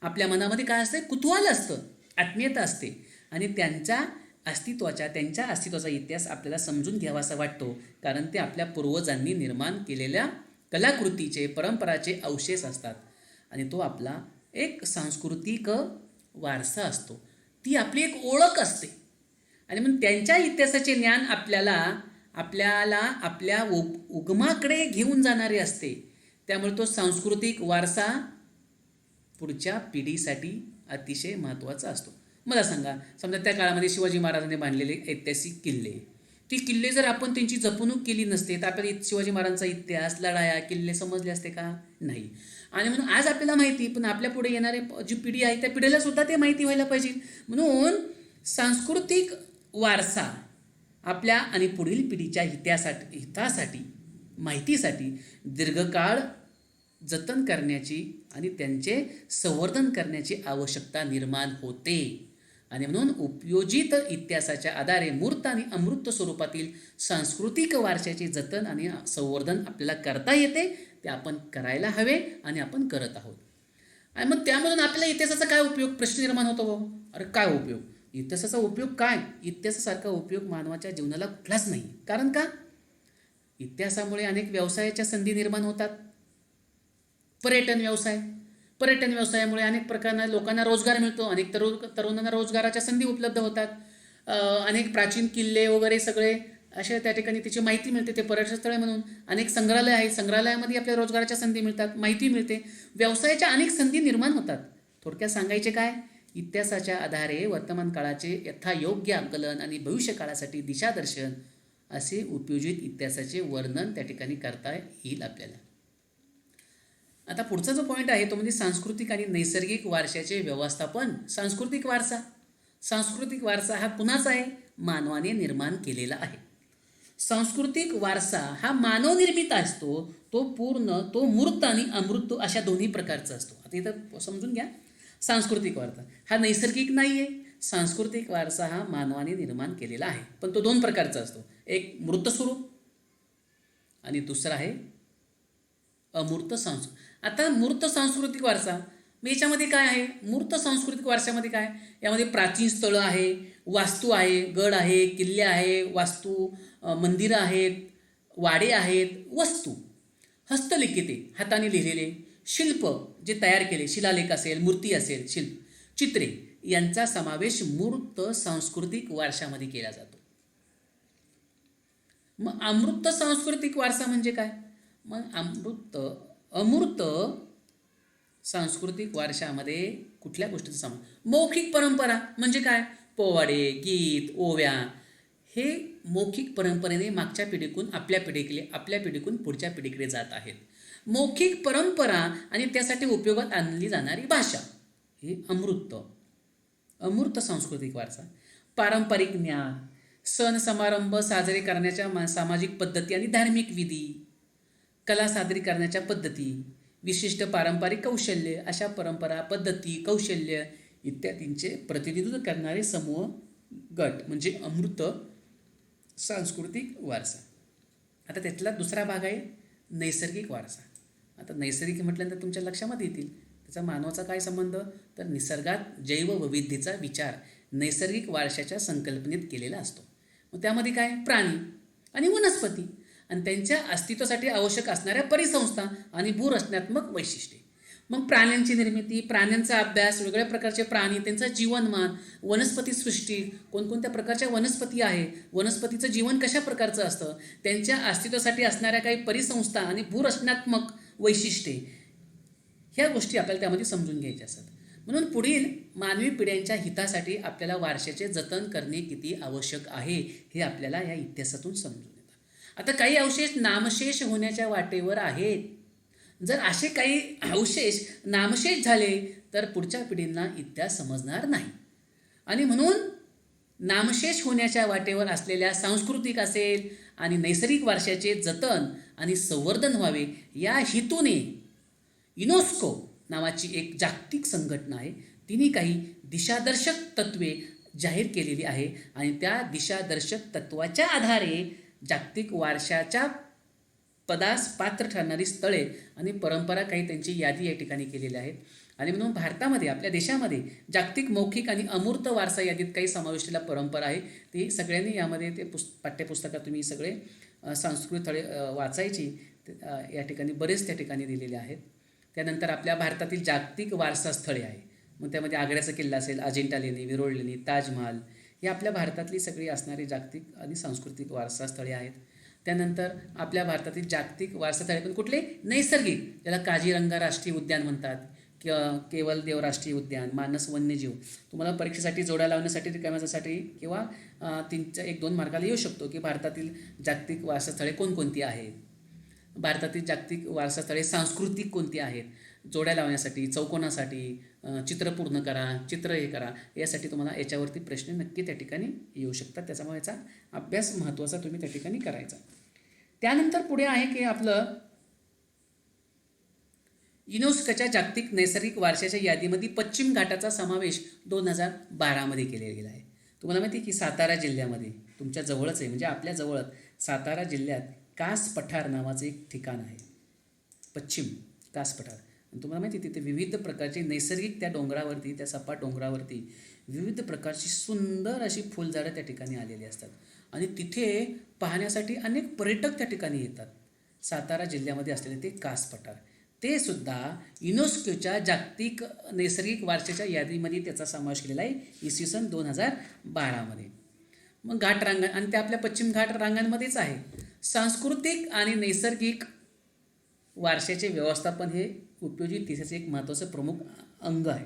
आपल्या मनामध्ये काय असते, कुतूहल असतं, आत्मीयता असते आणि त्यांच्या अस्तित्वाचा इतिहास आपल्याला समजून घ्यावासा वाटतो, कारण ते आपल्या पूर्वजांनी निर्माण केलेल्या कलाकृतीचे, परंपराचे अवशेष असतात आणि तो आपला एक सांस्कृतिक वारसा असतो, ती आपली एक ओळख असते. आणि मग त्यांच्या इतिहासाचे ज्ञान आपल्याला आपल्या उगमाकडे घेऊन जाणारे असते. त्यामुळे तो सांस्कृतिक वारसा पुढच्या पिढीसाठी अतिशय महत्त्वाचा असतो. मला सांगा, समजा त्या काळामध्ये शिवाजी महाराजांनी बांधलेले ऐतिहासिक किल्ले, ती किल्ले जर आपण त्यांची जपणूक केली नसते तर आपल्याला शिवाजी महाराजांचा इतिहास, लढाया, किल्ले समजले असते का, नाही. आणि म्हणून आज आपल्याला माहिती, पण आपल्या पुढे येणारे जी पिढी आहे त्या पिढीला सुद्धा ते माहिती व्हायला पाहिजे. म्हणून सांस्कृतिक वारसा आपल्या आणि पुढील पिढीच्या हितासाठी, माहितीसाठी दीर्घकाळ जतन करण्याची आणि त्यांचे संवर्धन करण्याची आवश्यकता निर्माण होते. आणि म्हणून उपयोजित इतिहासाच्या आधारे मूर्त आणि अमूर्त स्वरूपातील सांस्कृतिक वारशाचे जतन आणि संवर्धन आपल्याला करता येते. ते आपण करायला हवे आणि आपण करत आहोत. आणि मग त्यामधून आपल्याला इतिहासाचा काय उपयोग, प्रश्न निर्माण होतो. अरे काय उपयोग, इतिहासाचा उपयोग काय, इतिहासासारखा उपयोग मानवाच्या जीवनाला कुठलाच नाही. कारण का, इतिहासामुळे अनेक व्यवसायाच्या संधी निर्माण होतात. पर्यटन व्यवसायामुळे अनेक प्रकारच्या लोकांना रोजगार मिळतो, अनेक तरुणांना रोजगाराच्या संधी उपलब्ध होतात. अनेक प्राचीन किल्ले वगैरे सगळे अशा त्या ठिकाणी त्याची माहिती मिळते. ते पर्यटन स्थळे म्हणून अनेक संग्रहालय आहेत, संग्रहालयामध्ये आपल्या रोजगाराच्या संधी मिळतात, माहिती मिळते, व्यवसायाच्या अनेक संधी निर्माण होतात. थोडक्यात सांगायचे काय, इतिहासाच्या आधारे वर्तमान काळाचे यथायोग्य आकलन आणि भविष्य काळासाठी दिशादर्शन असे उपयोजित इतिहासाचे वर्णन त्या ठिकाणी करता येईल आपल्याला. आता पुढचा जो पॉईंट आहे तो म्हणजे सांस्कृतिक आणि नैसर्गिक वारशाचे व्यवस्थापन. सांस्कृतिक वारसा हा कुणाचा आहे, मानवाने निर्माण केलेला आहे. सांस्कृतिक वारसा हा मानवनिर्मित असतो. तो मूर्त आणि अमूर्त अशा दोन्ही प्रकारचा असतो. आता इथं समजून घ्या, सांस्कृतिक वारसा हा नैसर्गिक नाही आहे. सांस्कृतिक वारसा हा मानवाने निर्माण केलेला आहे, पण तो दोन प्रकारचा असतो. एक मूर्त स्वरूप आणि दुसरा आहे अमूर्त आता मूर्त सांस्कृतिक वारसा मग याच्यामध्ये काय आहे, मूर्त सांस्कृतिक वारशामध्ये काय, यामध्ये प्राचीन स्थळं आहे, वास्तू आहे, गड आहे, किल्ले आहे, वास्तू, मंदिरं आहेत, वाडे आहेत, वस्तू, हस्तलिखिते हाताने लिहिलेले, शिल्प जे तयार केले, शिलालेख असेल, मूर्ती असेल, चित्रे यांचा समावेश मूर्त सांस्कृतिक वारशामध्ये केला जातो. मग अमूर्त सांस्कृतिक वारसा म्हणजे काय, मग अमूर्त सांस्कृतिक वारशामध्ये कुठल्या गोष्टीचा समावेश, मौखिक परंपरा म्हणजे काय, पोवाडे, गीत, ओव्या, हे मौखिक परंपरेने मागच्या पिढीकडून आपल्या पिढीकडून पुढच्या पिढीकडे जात आहेत. मौखिक परंपरा आणि त्यासाठी उपयोगात आणली जाणारी भाषा, हे अमूर्त सांस्कृतिक वारसा. पारंपरिक ज्ञान, सण समारंभ साजरे करण्याच्या सामाजिक पद्धती आणि धार्मिक विधी, कला सादरीकरणाच्या पद्धती, विशिष्ट पारंपरिक कौशल्य, अशा परंपरा, पद्धती, कौशल्य इत्यादींचे प्रतिनिधित्व करणारे समूह, गट म्हणजे अमूर्त सांस्कृतिक वारसा. आता त्यातला दुसरा भाग आहे नैसर्गिक वारसा. आता नैसर्गिक म्हटल्यानंतर तुमच्या लक्षामध्ये येतील त्याचा मानवाचा काय संबंध, तर निसर्गात जैववैविध्यतेचा विचार नैसर्गिक वारशाच्या संकल्पनेत केलेला असतो. मग त्यामध्ये काय, प्राणी आणि वनस्पती आणि त्यांच्या अस्तित्वासाठी आवश्यक असणाऱ्या परिसंस्था आणि भूरचनात्मक वैशिष्ट्ये. मग प्राण्यांची निर्मिती, प्राण्यांचा अभ्यास, वेगवेगळ्या प्रकारचे प्राणी, त्यांचं जीवनमान, वनस्पती सृष्टी, कोणकोणत्या प्रकारच्या वनस्पती आहे, वनस्पतीचं जीवन कशा प्रकारचं असतं, त्यांच्या अस्तित्वासाठी असणाऱ्या काही परिसंस्था आणि भूरचनात्मक वैशिष्ट्ये, ह्या गोष्टी आपल्याला त्यामध्ये समजून घ्यायच्या असतात. म्हणून पुढील मानवी पिढ्यांच्या हितासाठी आपल्याला वारशाचे जतन करणे किती आवश्यक आहे हे आपल्याला या इतिहासातून समजून येतं. आता काही अवशेष नामशेष होण्याच्या वाटेवर आहेत. जर असे काही अवशेष नामशेष झाले तर पुढच्या पिढींना इतिहास समजणार नाही. आणि म्हणून नामशेष होण्याच्या वाटेवर असलेल्या सांस्कृतिक असेल आणि नैसर्गिक वारशाचे जतन आणि संवर्धन व्हावे या हेतूने युनेस्को नावाची एक जागतिक संघटना आहे, तिने काही दिशादर्शक तत्त्वे जाहीर केलेली आहे आणि त्या दिशादर्शक तत्त्वाच्या आधारे जागतिक वारशाच्या पदास पात्र ठरणारी स्थळे आणि परंपरा काही त्यांची यादी या ठिकाणी केलेली आहेत. आणि म्हणून भारतामध्ये, आपल्या देशामध्ये जागतिक मौखिक आणि अमूर्त वारसा यादीत काही समाविष्टला परंपरा आहे. ती सगळ्यांनी यामध्ये ते पाठ्यपुस्तकात तुम्ही सगळे संस्कृत स्थळे वाचायची, या ठिकाणी बरेच त्या ठिकाणी दिलेले आहेत. त्यानंतर आपल्या भारतातील जागतिक वारसा स्थळे आहे. मग त्यामध्ये आग्र्याचा किल्ला असेल, अजिंठा लेणी, विरोळ लेणी, ताजमहाल, ही आपल्या भारतातली सगळी असणारी जागतिक आणि सांस्कृतिक वारसा स्थळे आहेत. त्यानंतर आपल्या भारतातील जागतिक वारसा स्थळे पण कुठले, नैसर्गिक, त्याला काझीरंगा राष्ट्रीय उद्यान म्हणतात, केवलदेव राष्ट्रीय उद्यान, मानस वन्यजीव. तुम्हाला परीक्षेसाठी जोड्या लावण्यासाठी, रिकाम्यासाठी किंवा 1-2 मार्काला येऊ शकतो की भारतातील जागतिक वारसा स्थळे कोणकोणती आहेत, भारतातील जागतिक वारसा स्थळे सांस्कृतिक कोणती आहेत, जोड्या लावण्यासाठी, चौकोनासाठी, चित्र पूर्ण करा, चित्र हे करा, यासाठी तुम्हाला याच्यावरती प्रश्न नक्की त्या ठिकाणी येऊ शकतात. त्याच्यामुळे याचा अभ्यास महत्त्वाचा तुम्ही त्या ठिकाणी करायचा. त्यानंतर पुढे आहे की आपलं युनेस्कोच्या जागतिक नैसर्गिक वारशाच्या यादीमध्ये पश्चिम घाटाचा समावेश 2012मध्ये केला गेला आहे. तुम्हाला माहिती आहे की सातारा जिल्ह्यामध्ये, तुमच्या जवळच आहे, म्हणजे आपल्या जवळच सातारा जिल्ह्यात कास पठार नावाचं एक ठिकाण आहे, पश्चिम कास पठार. आणि तुम्हाला माहिती आहे तिथे विविध प्रकारचे नैसर्गिक, त्या डोंगरावरती, त्या सपाट डोंगरावरती विविध प्रकारची सुंदर अशी फुलझाडं त्या ठिकाणी आलेली असतात आणि तिथे पाहण्यासाठी अनेक पर्यटक त्या ठिकाणी येतात. सातारा जिल्ह्यामध्ये असलेले ते कास पठार, ते सुद्धा युनेस्कोच्या जागतिक नैसर्गिक वारशाच्या यादीमध्ये त्याचा समावेश केलेला आहे इसवी 2012मध्ये. मग घाटरांगण, आणि त्या आपल्या पश्चिम घाट रांगांमध्येच आहे. सांस्कृतिक आणि नैसर्गिक वारशाचे व्यवस्थापन हे उपयोजित दिशेचे एक महत्त्वाचं प्रमुख अंग आहे.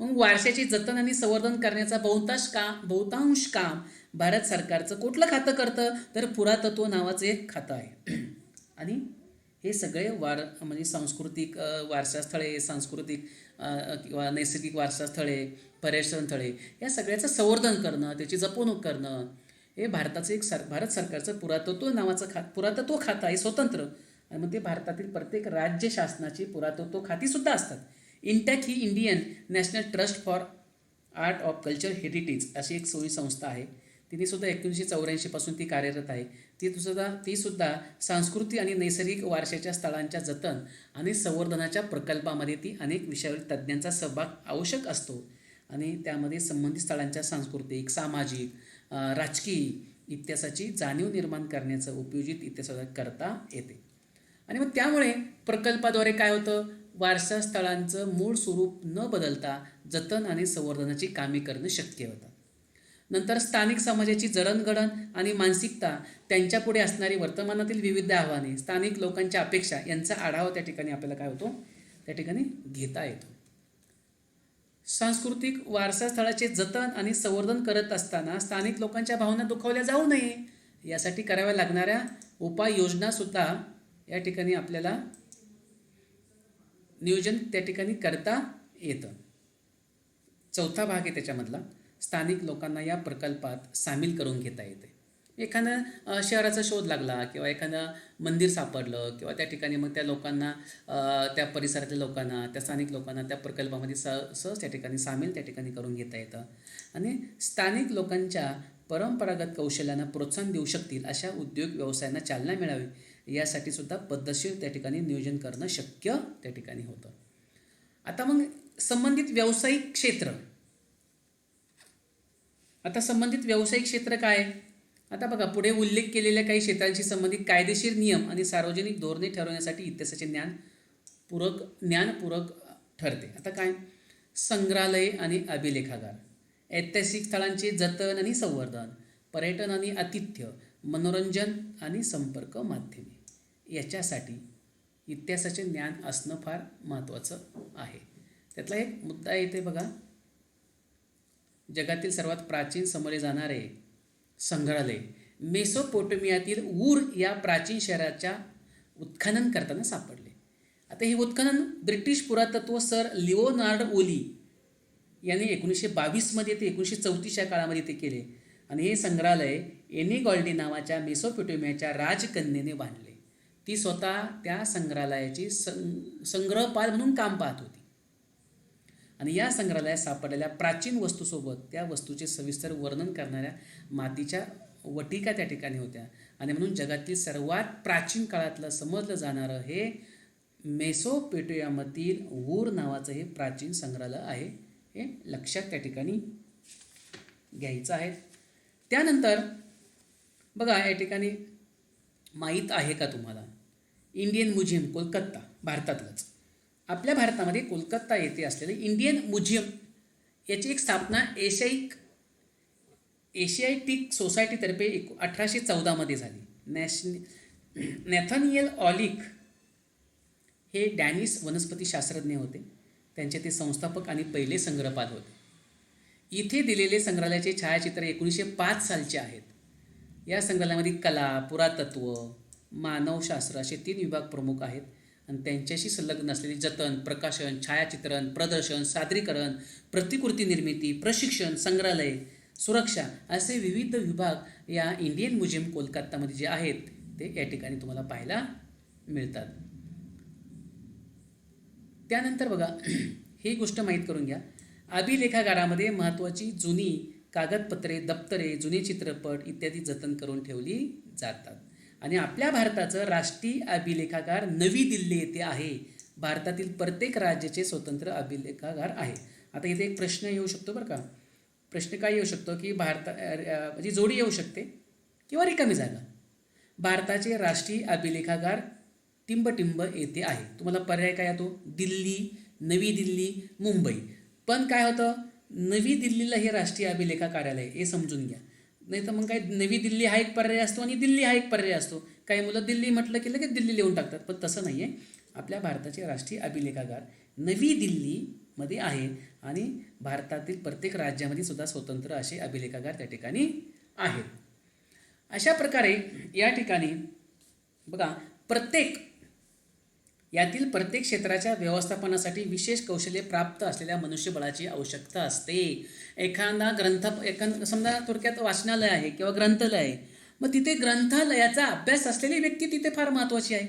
मग वारशाचे जतन आणि संवर्धन करण्याचा बहुतांश काम भारत सरकारचं कुठलं खातं करतं, तर पुरातत्व नावाचं एक खातं आहे. आणि हे सगळे म्हणजे सांस्कृतिक वारसास्थळे, सांस्कृतिक किंवा नैसर्गिक वारसास्थळे, पर्यटन स्थळे, या सगळ्याचं संवर्धन करणं, त्याची जपवणूक करणं, हे भारताचं एक भारत सरकारचं पुरातत्व नावाचं पुरातत्व खातं आहे स्वतंत्र. आणि मग ते भारतातील प्रत्येक राज्य शासनाची पुरातत्व खातीसुद्धा असतात. इंटॅक ही Indian national trust for art of culture heritage अशी एक सोयी संस्था आहे. तिने सुद्धा 1984 पासून ती कार्यरत आहे. ती सुद्धा सांस्कृतिक आणि नैसर्गिक वारशाच्या स्थळांच्या जतन आणि संवर्धनाच्या प्रकल्पामध्ये ती अनेक विषयावरील तज्ज्ञांचा सहभाग आवश्यक असतो आणि त्यामध्ये संबंधित स्थळांच्या सांस्कृतिक, सामाजिक, राजकीय इतिहासाची जाणीव निर्माण करण्याचं उपयोजित इतिहास करता येते. आणि मग त्यामुळे प्रकल्पाद्वारे काय होतं, वारसा स्थळांचं मूळ स्वरूप न बदलता जतन आणि संवर्धनाची कामे करणं शक्य होतं. नंतर स्थानिक समाजाची जडणघडण आणि मानसिकता, त्यांच्यापुढे असणारी वर्तमानातील विविध आव्हाने, स्थानिक लोकांच्या अपेक्षा यांचा आढावा त्या ठिकाणी आपल्याला काय होतो, त्या ठिकाणी घेता येतो. सांस्कृतिक वारसा स्थळाचे जतन आणि संवर्धन करत असताना स्थानिक लोकांच्या भावना दुखावल्या जाऊ नये यासाठी कराव्या लागणाऱ्या उपाययोजनासुद्धा या ठिकाणी आपल्याला नियोजन त्या ठिकाणी करता येतं. चौथा भाग आहे त्याच्यामधला, स्थानिक लोकांना या प्रकल्पात सामील करून घेता येते. एखादा शहराचा शोध लागला किंवा एखादं मंदिर सापडलं किंवा त्या ठिकाणी मग त्या लोकांना, त्या परिसरातल्या लोकांना, त्या स्थानिक लोकांना त्या प्रकल्पामध्ये सहज त्या ठिकाणी सामील त्या ठिकाणी करून घेता येतं. आणि स्थानिक लोकांच्या परंपरागत कौशल्यांना प्रोत्साहन देऊ शकतील अशा उद्योग व्यवसायांना चालना मिळावी यासाठी सुद्धा पद्धतशीर त्या ठिकाणी नियोजन करणं शक्य त्या ठिकाणी होतं. आता मग संबंधित व्यावसायिक क्षेत्र काय? आता बघा, पुढे उल्लेख केलेल्या काही क्षेत्रांशी संबंधित कायदेशीर नियम आणि सार्वजनिक धोरणे ठरवण्यासाठी इतिहासाचे ज्ञानपूरक ठरते. आता काय? संग्रहालय आणि अभिलेखागार, ऐतिहासिक स्थळांचे जतन आणि संवर्धन, पर्यटन आणि आतिथ्य, मनोरंजन आणि संपर्क माध्यमे याच्यासाठी इतिहासाचे ज्ञान असणं फार महत्त्वाचं आहे. त्यातला एक मुद्दा येते बघा, जगातील सर्वात प्राचीन समजले जाणारे संग्रहालय मेसोपोटेमियातील ऊर या प्राचीन शहराच्या उत्खनन करताना सापडले. आता हे उत्खनन ब्रिटिश पुरातत्व सर लिओनार्ड ओली यांनी 1922 ते 1934 या काळामध्ये ते केले. आणि हे संग्रहालय एनी गॉल्डी नावाच्या मेसोपोटेमियाच्या राजकन्येने बांधले. ती स्वतः त्या संग्रहालयाची संग्रहपाल म्हणून काम पाहत होती. आणि या संग्रहालयात सापडलेल्या प्राचीन वस्तूसोबत त्या वस्तूचे सविस्तर वर्णन करणाऱ्या मातीच्या वटिका त्या ठिकाणी होत्या. आणि म्हणून जगातील सर्वात प्राचीन काळातलं समजलं जाणारं हे मेसोपोटेमियामधील ऊर नावाचं हे प्राचीन संग्रहालय आहे, हे लक्षात त्या ठिकाणी घ्यायचं आहे. त्यानंतर बघा, या ठिकाणी माहीत आहे का तुम्हाला, इंडियन म्युझियम कोलकाता, भारतातलंच, आपल्या भारतामध्ये कोलकाता येथे असलेले इंडियन म्युझियम याची एक स्थापना एशियाटिक सोसायटीतर्फे 1814 झाली. नॅथनियल ऑलिक हे डॅनिश वनस्पतीशास्त्रज्ञ होते. त्यांचे ते संस्थापक आणि पहिले संग्रहपाल होते. इथे दिलेले संग्रहालयाचे छायाचित्र 1905 सालचे आहेत. या संग्रहालयामध्ये कला, पुरातत्व, मानवशास्त्र असे 3 विभाग प्रमुख आहेत. आणि त्यांच्याशी संलग्न असलेली जतन, प्रकाशन, छायाचित्रण, प्रदर्शन, सादरीकरण, प्रतिकृती निर्मिती, प्रशिक्षण, संग्रहालय, सुरक्षा असे विविध विभाग या इंडियन म्युझियम कोलकातामध्ये जे आहेत ते या ठिकाणी तुम्हाला पाहायला मिळतात. त्यानंतर बघा, ही गोष्ट माहीत करून घ्या, अभिलेखागारामध्ये महत्त्वाची जुनी कागदपत्रे, दप्तरे, जुने चित्रपट इत्यादी जतन करून ठेवली जातात. आणि आपल्या भारताचं राष्ट्रीय अभिलेखागार नवी दिल्ली येथे आहे. भारतातील प्रत्येक राज्याचे स्वतंत्र अभिलेखागार आहे. आता इथे एक प्रश्न येऊ शकतो बरं का. प्रश्न काय येऊ शकतो की म्हणजे जोडी येऊ शकते किंवा रिकामी जागा. भारताचे राष्ट्रीय अभिलेखागार टिंबटिंब येथे आहे. तुम्हाला पर्याय काय येतो? दिल्ली, नवी दिल्ली, मुंबई. पण काय होतं, नवी दिल्लीला हे राष्ट्रीय अभिलेखा कार्यालय हे समजून घ्या. नाही तर मग काय, नवी दिल्ली हा एक पर्याय असतो आणि दिल्ली हा एक पर्याय असतो. काही मुलं दिल्ली म्हटलं की लगेच दिल्ली लिहून टाकतात, पण तसं नाही आहे. आपल्या भारताचे राष्ट्रीय अभिलेखागार नवी दिल्लीमध्ये आहे आणि भारतातील प्रत्येक राज्यामध्ये सुद्धा स्वतंत्र असे अभिलेखागार त्या ठिकाणी आहेत. अशा प्रकारे या ठिकाणी बघा, यातील प्रत्येक क्षेत्राच्या व्यवस्थापनासाठी विशेष कौशल्य प्राप्त असलेल्या मनुष्यबळाची आवश्यकता असते. एखादा समजा थोडक्यात वाचनालय आहे किंवा ग्रंथालय आहे, मग तिथे ग्रंथालयाचा अभ्यास असलेली व्यक्ती तिथे फार महत्त्वाची आहे.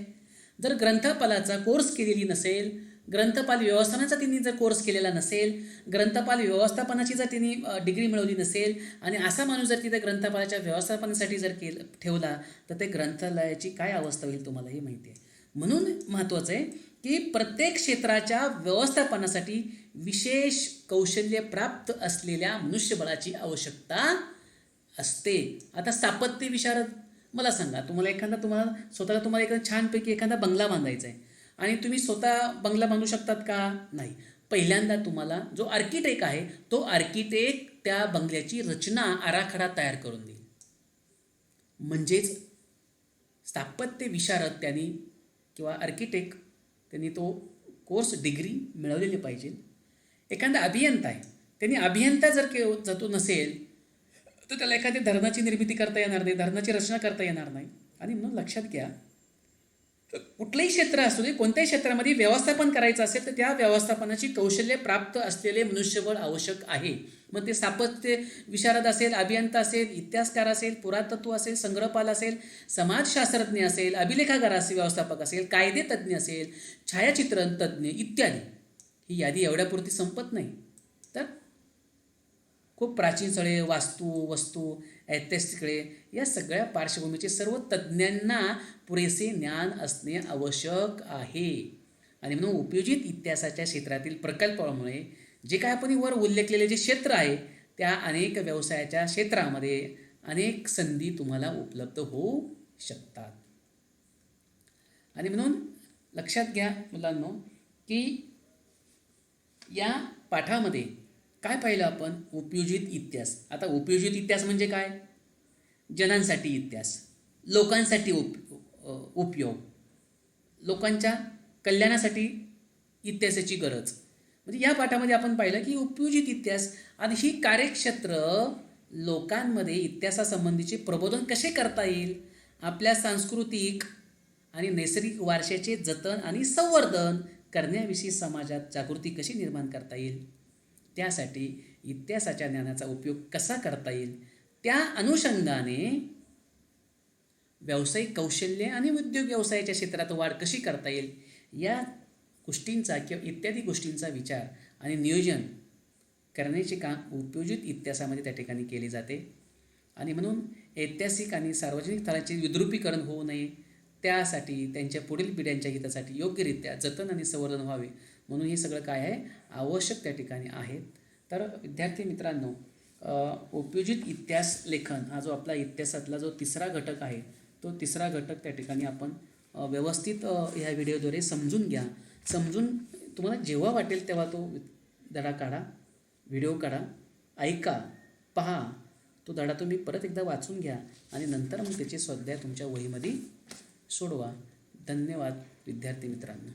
जर ग्रंथपालाचा कोर्स केलेली नसेल ग्रंथपाल व्यवस्थापनाचा तिने जर कोर्स केलेला नसेल, ग्रंथपाल व्यवस्थापनाची जर तिने डिग्री मिळवली नसेल आणि असा माणूस जर तिथे ग्रंथपालाच्या व्यवस्थापनासाठी जर ठेवला तर ते ग्रंथालयाची काय अवस्था होईल तुम्हालाही माहिती आहे. म्हणून महत्त्वाचं आहे की प्रत्येक क्षेत्राच्या व्यवस्थापनासाठी विशेष कौशल्य प्राप्त असलेल्या मनुष्यबळाची आवश्यकता असते. आता स्थापत्य विशारद, मला सांगा, तुम्हाला स्वतःला एखादा छानपैकी एखादा बंगला बांधायचा आहे आणि तुम्ही स्वतः बंगला बांधू शकतात का? नाही. पहिल्यांदा तुम्हाला जो आर्किटेक्ट आहे तो आर्किटेक्ट त्या बंगल्याची रचना आराखडा तयार करून देईल. म्हणजेच स्थापत्य विशारद त्यांनी किंवा आर्किटेक्ट त्यांनी तो कोर्स डिग्री मिळवलेली पाहिजे. एखादा अभियंता आहे, त्यांनी अभियंता जर तो नसेल तर त्याला एखाद्या धरणाची निर्मिती करता येणार नाही, धरणाची रचना करता येणार नाही. आणि म्हणून लक्षात घ्या, कुठलंही क्षेत्र असू दे, कोणत्याही क्षेत्रामध्ये व्यवस्थापन करायचं असेल तर त्या व्यवस्थापनाची कौशल्य प्राप्त असलेले मनुष्यबळ आवश्यक आहे. मग ते स्थापत्य विशारद असेल, अभियंता असेल, इतिहासकार असेल, पुरातत्व असेल, संग्रहपाल असेल, समाजशास्त्रज्ञ असेल, अभिलेखागार व्यवस्थापक असेल, कायदेतज्ञ असेल, छायाचित्रण तज्ज्ञ इत्यादी. ही यादी एवढ्यापुरती संपत नाही. तर खूप प्राचीन स्थळे, वस्तू, ऐतिहासिक स्थळे या सगळ्या पार्श्वभूमीचे सर्व तज्ज्ञांना पुरेसे ज्ञान असणे आवश्यक आहे. आणि म्हणून उपयोजित इतिहासाच्या क्षेत्रातील प्रकल्पामुळे जे काय आपण वर उल्लेखलेले जे क्षेत्र आहे त्या अनेक व्यवसायाच्या क्षेत्रामध्ये अनेक संधी तुम्हाला उपलब्ध होऊ शकतात. आणि म्हणून लक्षात घ्या मुलांनो की या पाठामध्ये काय पाहिलं आपण? उपयोजित इतिहास. आता उपयोजित इतिहास म्हणजे काय? जनांसाठी इतिहास, लोकांसाठी उपयोग, लोकांच्या कल्याणासाठी इतिहासाची गरज. म्हणजे या पाठामध्ये आपण पाहिलं की उपयोजित इतिहास आणि ही कार्यक्षेत्र लोकांमध्ये इतिहासासंबंधीचे प्रबोधन कसे करता येईल, आपल्या सांस्कृतिक आणि नैसर्गिक वारशाचे जतन आणि संवर्धन करण्याविषयी समाजात जागृती कशी निर्माण करता येईल, त्यासाठी इतिहासाच्या ज्ञानाचा उपयोग कसा करता येईल, त्या अनुषंगाने व्यावसायिक कौशल्य आणि उद्योग व्यवसायाच्या क्षेत्रात वाढ कशी करता येईल, या गोष्टींचा किंवा इत्यादी गोष्टींचा विचार आणि नियोजन करण्याचे काम उपयोजित इतिहासामध्ये त्या ठिकाणी केले जाते. आणि म्हणून ऐतिहासिक आणि सार्वजनिक स्थळांचे विद्रुपीकरण होऊ नये, त्यासाठी त्यांच्या पुढील पिढ्यांच्या हितासाठी योग्यरित्या जतन आणि संवर्धन व्हावे म्हणून हे सगळं काय आहे आवश्यक त्या ठिकाणी आहेत. तर विद्यार्थी मित्रांनो, उपयोजित इतिहास लेखन हा जो आपला इतिहासातला जो तिसरा घटक आहे तो तिसरा घटक त्या ठिकाणी आपण व्यवस्थित ह्या व्हिडिओद्वारे समजून घ्या. समजून तुम्हाला जेव्हा वाटेल तेव्हा तो धडा काढा, व्हिडिओ काढा, ऐका, पहा. तो धडा तुम्ही परत एकदा वाचून घ्या आणि नंतर मग त्याचे स्वाध्याय तुमच्या वहीमध्ये सोडवा. धन्यवाद विद्यार्थी मित्रांनो.